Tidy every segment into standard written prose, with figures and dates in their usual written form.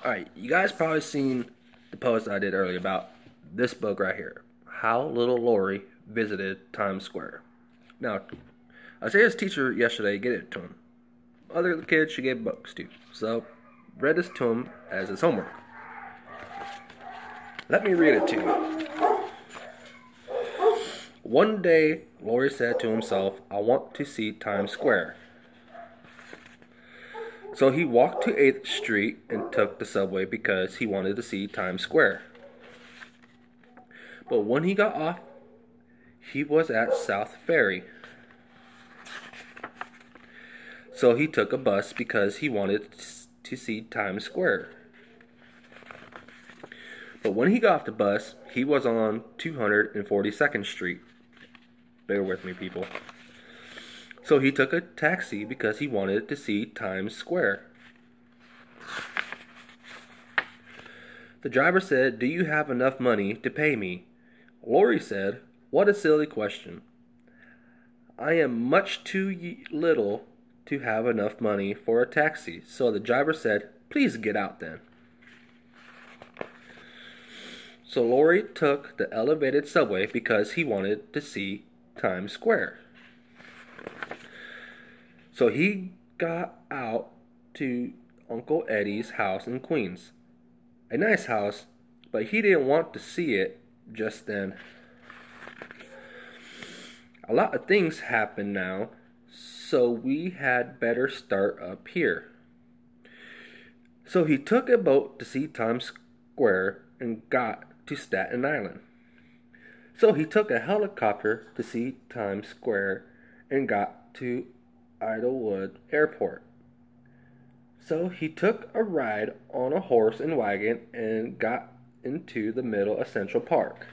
Alright, you guys probably seen the post I did earlier about this book right here. How Little Lori Visited Times Square. Now, Isaiah's teacher yesterday gave it to him. Other kids she gave books to. So, read this to him as his homework. Let me read it to you. One day, Lori said to himself, I want to see Times Square. So he walked to 8th Street and took the subway because he wanted to see Times Square. But when he got off, he was at South Ferry. So he took a bus because he wanted to see Times Square. But when he got off the bus, he was on 242nd Street. Bear with me, people. So he took a taxi because he wanted to see Times Square. The driver said, "Do you have enough money to pay me?" Lori said, "What a silly question. I am much too little to have enough money for a taxi." So the driver said, "Please get out then." So Lori took the elevated subway because he wanted to see Times Square. So he got out to Uncle Eddie's house in Queens. A nice house, but he didn't want to see it just then. A lot of things happen now, so we had better start up here. So he took a boat to see Times Square and got to Staten Island. So he took a helicopter to see Times Square and got to Idlewood Airport. So he took a ride on a horse and wagon and got into the middle of Central Park.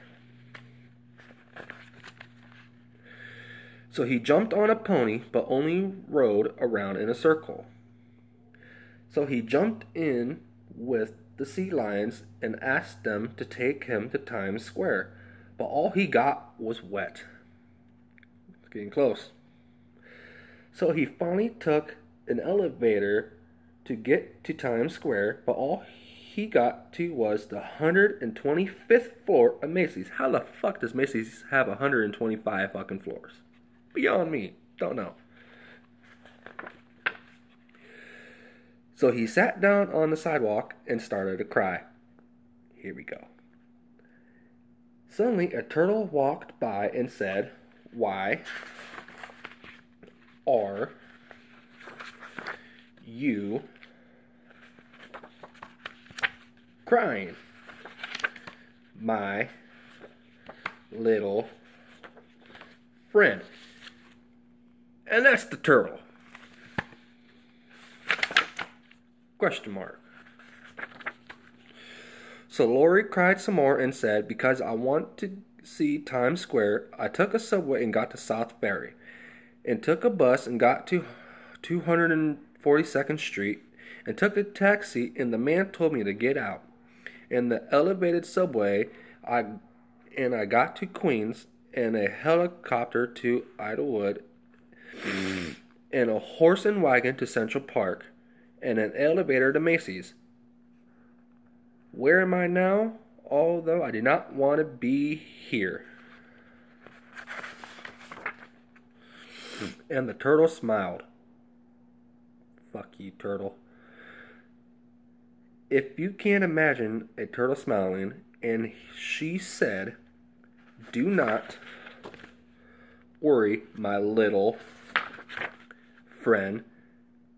So he jumped on a pony but only rode around in a circle. So he jumped in with the sea lions and asked them to take him to Times Square, but all he got was wet. It's getting close. So he finally took an elevator to get to Times Square, but all he got to was the 125th floor of Macy's. How the fuck does Macy's have 125 fucking floors? Beyond me. Don't know. So he sat down on the sidewalk and started to cry. Here we go. Suddenly a turtle walked by and said, "Why are you crying, my little friend?" And that's the turtle. Question mark. So Lori cried some more and said, "Because I want to see Times Square, I took a subway and got to South Ferry, and took a bus and got to 242nd Street, and took a taxi, and the man told me to get out. And the elevated subway, I got to Queens, and a helicopter to Idlewood, and a horse and wagon to Central Park, and an elevator to Macy's. Where am I now? Although I did not want to be here." And the turtle smiled. Fuck you, turtle. If you can't imagine a turtle smiling, and she said, "Do not worry, my little friend.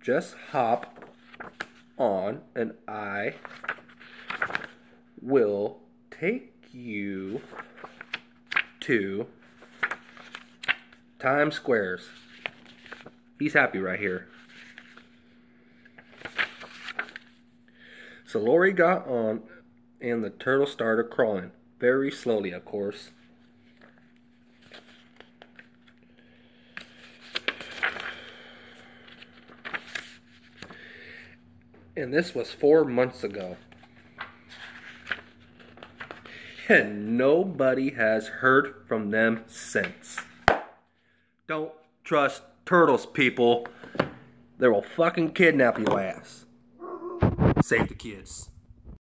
Just hop on and I will take you to Times Squares." He's happy right here. So Lori got on and the turtle started crawling. Very slowly, of course. And this was 4 months ago. And nobody has heard from them since. Don't trust turtles, people. They will fucking kidnap your ass. Save the kids.